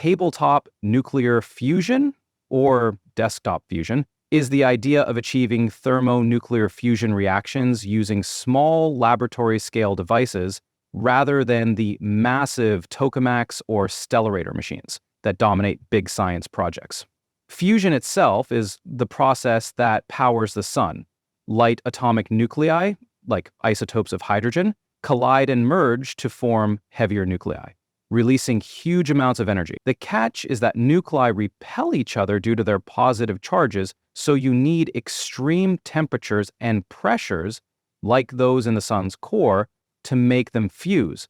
tabletop nuclear fusion, or desktop fusion, is the idea of achieving thermonuclear fusion reactions using small laboratory-scale devices rather than the massive tokamaks or stellarator machines that dominate big science projects. Fusion itself is the process that powers the sun. Light atomic nuclei, like isotopes of hydrogen, collide and merge to form heavier nuclei, releasing huge amounts of energy. The catch is that nuclei repel each other due to their positive charges, so you need extreme temperatures and pressures, like those in the sun's core, to make them fuse.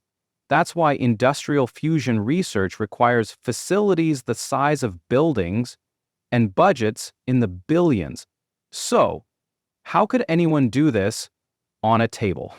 That's why industrial fusion research requires facilities the size of buildings and budgets in the billions. So, how could anyone do this on a table?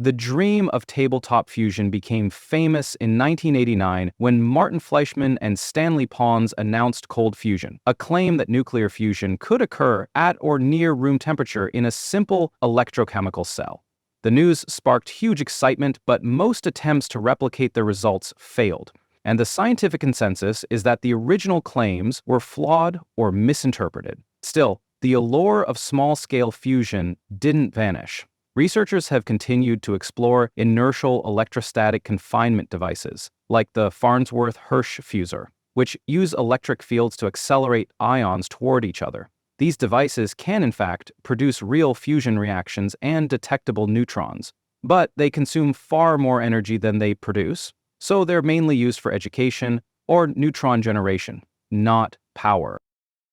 The dream of tabletop fusion became famous in 1989 when Martin Fleischmann and Stanley Pons announced cold fusion, a claim that nuclear fusion could occur at or near room temperature in a simple electrochemical cell. The news sparked huge excitement, but most attempts to replicate the results failed. And the scientific consensus is that the original claims were flawed or misinterpreted. Still, the allure of small-scale fusion didn't vanish. Researchers have continued to explore inertial electrostatic confinement devices, like the Farnsworth Hirsch fusor, which use electric fields to accelerate ions toward each other. These devices can, in fact, produce real fusion reactions and detectable neutrons, but they consume far more energy than they produce, so they're mainly used for education or neutron generation, not power.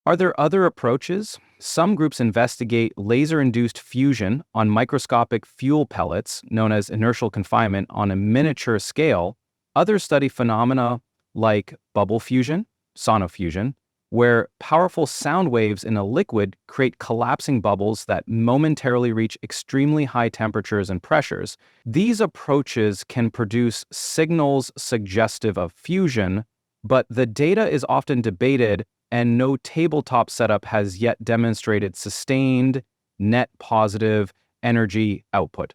Are there other approaches? Some groups investigate laser-induced fusion on microscopic fuel pellets, known as inertial confinement, on a miniature scale. Others study phenomena like bubble fusion, sonofusion, where powerful sound waves in a liquid create collapsing bubbles that momentarily reach extremely high temperatures and pressures. These approaches can produce signals suggestive of fusion, but the data is often debated, and no tabletop setup has yet demonstrated sustained, net positive energy output.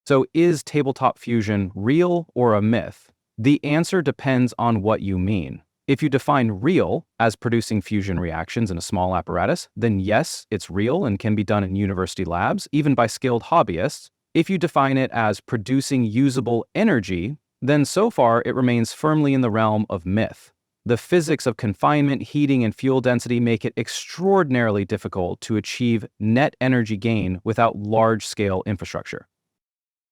So is tabletop fusion real or a myth? The answer depends on what you mean. If you define real as producing fusion reactions in a small apparatus, then yes, it's real and can be done in university labs, even by skilled hobbyists. If you define it as producing usable energy, then so far it remains firmly in the realm of myth. The physics of confinement, heating, and fuel density make it extraordinarily difficult to achieve net energy gain without large-scale infrastructure.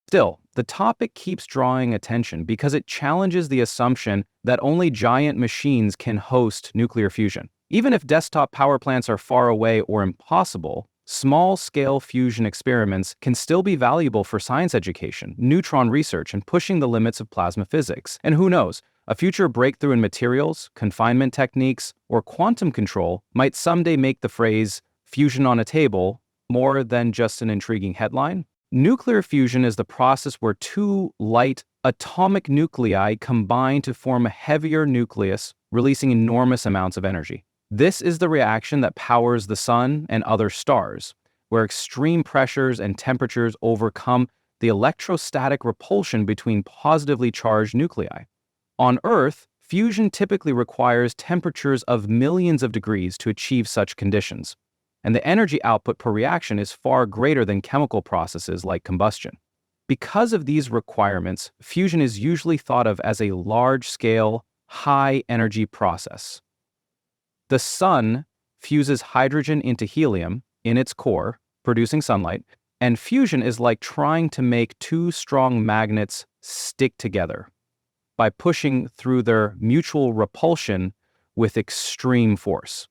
Still, the topic keeps drawing attention because it challenges the assumption that only giant machines can host nuclear fusion. Even if desktop power plants are far away or impossible, small-scale fusion experiments can still be valuable for science education, neutron research, and pushing the limits of plasma physics. And who knows? A future breakthrough in materials, confinement techniques, or quantum control might someday make the phrase fusion on a table more than just an intriguing headline. Nuclear fusion is the process where two light atomic nuclei combine to form a heavier nucleus, releasing enormous amounts of energy. This is the reaction that powers the sun and other stars, where extreme pressures and temperatures overcome the electrostatic repulsion between positively charged nuclei. On Earth, fusion typically requires temperatures of millions of degrees to achieve such conditions, and the energy output per reaction is far greater than chemical processes like combustion. Because of these requirements, fusion is usually thought of as a large-scale, high-energy process. The sun fuses hydrogen into helium in its core, producing sunlight, and fusion is like trying to make two strong magnets stick together by pushing through their mutual repulsion with extreme force.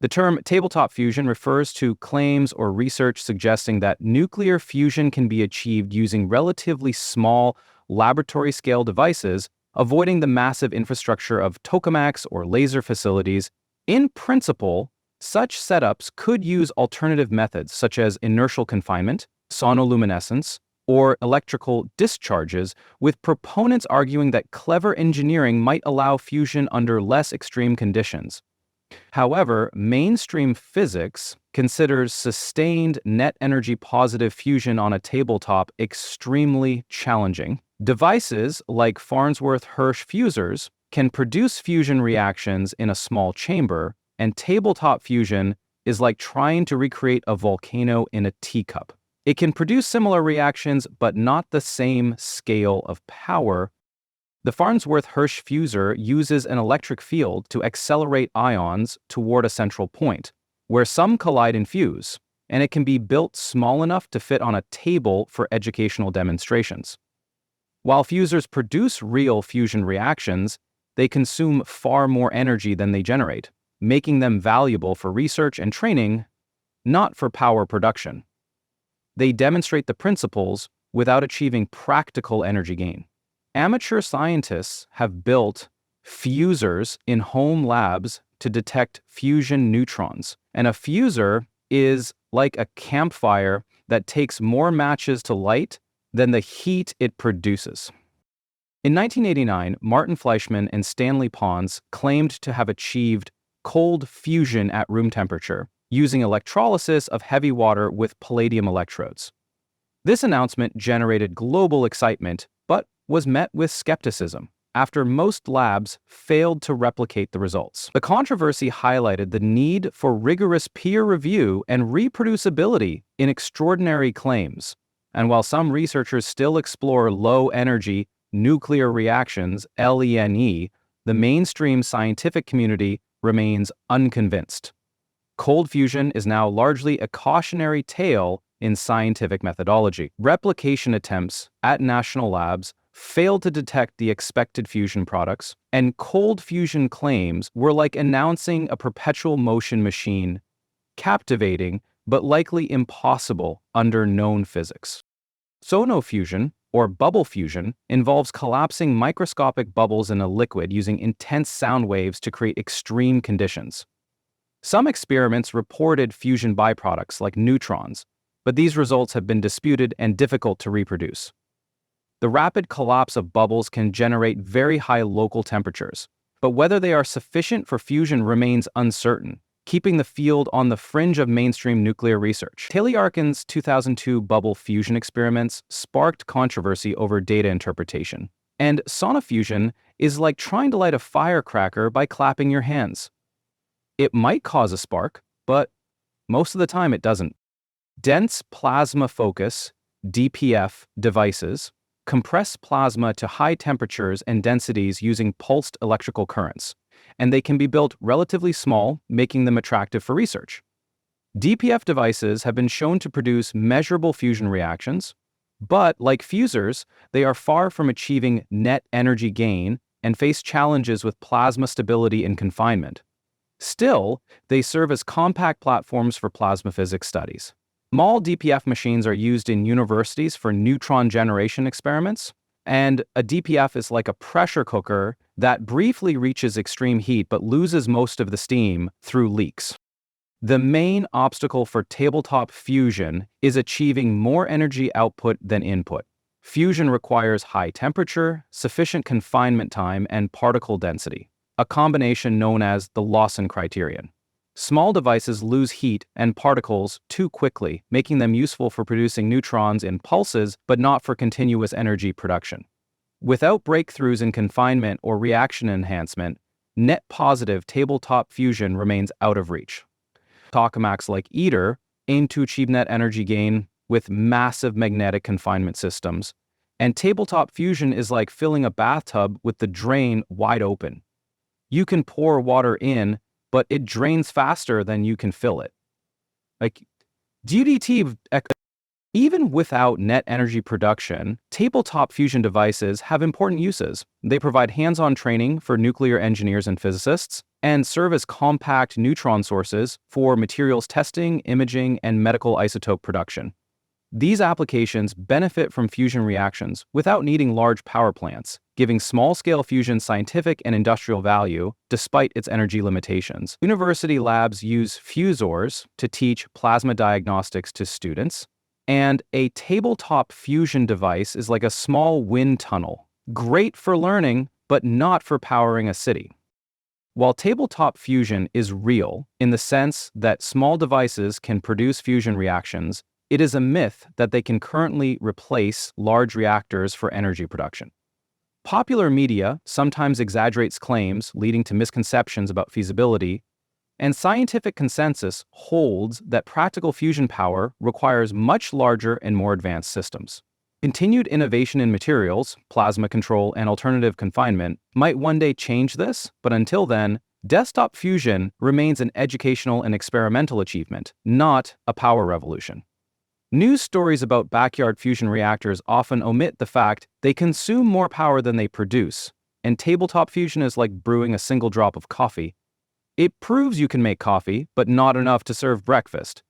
The term tabletop fusion refers to claims or research suggesting that nuclear fusion can be achieved using relatively small laboratory-scale devices, avoiding the massive infrastructure of tokamaks or laser facilities. In principle, such setups could use alternative methods such as inertial confinement, sonoluminescence, or electrical discharges, with proponents arguing that clever engineering might allow fusion under less extreme conditions. However, mainstream physics considers sustained net energy positive fusion on a tabletop extremely challenging. Devices like Farnsworth Hirsch fusors can produce fusion reactions in a small chamber, and tabletop fusion is like trying to recreate a volcano in a teacup. It can produce similar reactions, but not the same scale of power. The Farnsworth Hirsch fusor uses an electric field to accelerate ions toward a central point, where some collide and fuse, and it can be built small enough to fit on a table for educational demonstrations. While fusors produce real fusion reactions, they consume far more energy than they generate, making them valuable for research and training, not for power production. They demonstrate the principles without achieving practical energy gain. Amateur scientists have built fusors in home labs to detect fusion neutrons, and a fusor is like a campfire that takes more matches to light than the heat it produces. In 1989, Martin Fleischmann and Stanley Pons claimed to have achieved cold fusion at room temperature using electrolysis of heavy water with palladium electrodes. This announcement generated global excitement, but was met with skepticism after most labs failed to replicate the results. The controversy highlighted the need for rigorous peer review and reproducibility in extraordinary claims. And while some researchers still explore low-energy nuclear reactions, LENE, the mainstream scientific community remains unconvinced. Cold fusion is now largely a cautionary tale in scientific methodology. Replication attempts at national labs failed to detect the expected fusion products, and cold fusion claims were like announcing a perpetual motion machine, captivating but likely impossible under known physics. Sonofusion, or bubble fusion, involves collapsing microscopic bubbles in a liquid using intense sound waves to create extreme conditions. Some experiments reported fusion byproducts like neutrons, but these results have been disputed and difficult to reproduce. The rapid collapse of bubbles can generate very high local temperatures, but whether they are sufficient for fusion remains uncertain, keeping the field on the fringe of mainstream nuclear research. Telyarkin's 2002 bubble fusion experiments sparked controversy over data interpretation. And sonofusion is like trying to light a firecracker by clapping your hands. It might cause a spark, but most of the time it doesn't. Dense plasma focus, DPF, devices compress plasma to high temperatures and densities using pulsed electrical currents, and they can be built relatively small, making them attractive for research. DPF devices have been shown to produce measurable fusion reactions, but like fusors, they are far from achieving net energy gain and face challenges with plasma stability and confinement. Still, they serve as compact platforms for plasma physics studies. Small DPF machines are used in universities for neutron generation experiments, and a DPF is like a pressure cooker that briefly reaches extreme heat but loses most of the steam through leaks. The main obstacle for tabletop fusion is achieving more energy output than input. Fusion requires high temperature, sufficient confinement time, and particle density, a combination known as the Lawson criterion. Small devices lose heat and particles too quickly, making them useful for producing neutrons in pulses but not for continuous energy production. Without breakthroughs in confinement or reaction enhancement, net positive tabletop fusion remains out of reach. Tokamaks like ITER aim to achieve net energy gain with massive magnetic confinement systems, and tabletop fusion is like filling a bathtub with the drain wide open. You can pour water in, but it drains faster than you can fill it. Like DDT, even without net energy production, tabletop fusion devices have important uses. They provide hands-on training for nuclear engineers and physicists, and serve as compact neutron sources for materials testing, imaging, and medical isotope production. These applications benefit from fusion reactions without needing large power plants, giving small-scale fusion scientific and industrial value despite its energy limitations. University labs use fusors to teach plasma diagnostics to students, and a tabletop fusion device is like a small wind tunnel, great for learning, but not for powering a city. While tabletop fusion is real in the sense that small devices can produce fusion reactions, it is a myth that they can currently replace large reactors for energy production. Popular media sometimes exaggerates claims, leading to misconceptions about feasibility, and scientific consensus holds that practical fusion power requires much larger and more advanced systems. Continued innovation in materials, plasma control, and alternative confinement might one day change this, but until then, desktop fusion remains an educational and experimental achievement, not a power revolution. News stories about backyard fusion reactors often omit the fact they consume more power than they produce, and tabletop fusion is like brewing a single drop of coffee. It proves you can make coffee, but not enough to serve breakfast.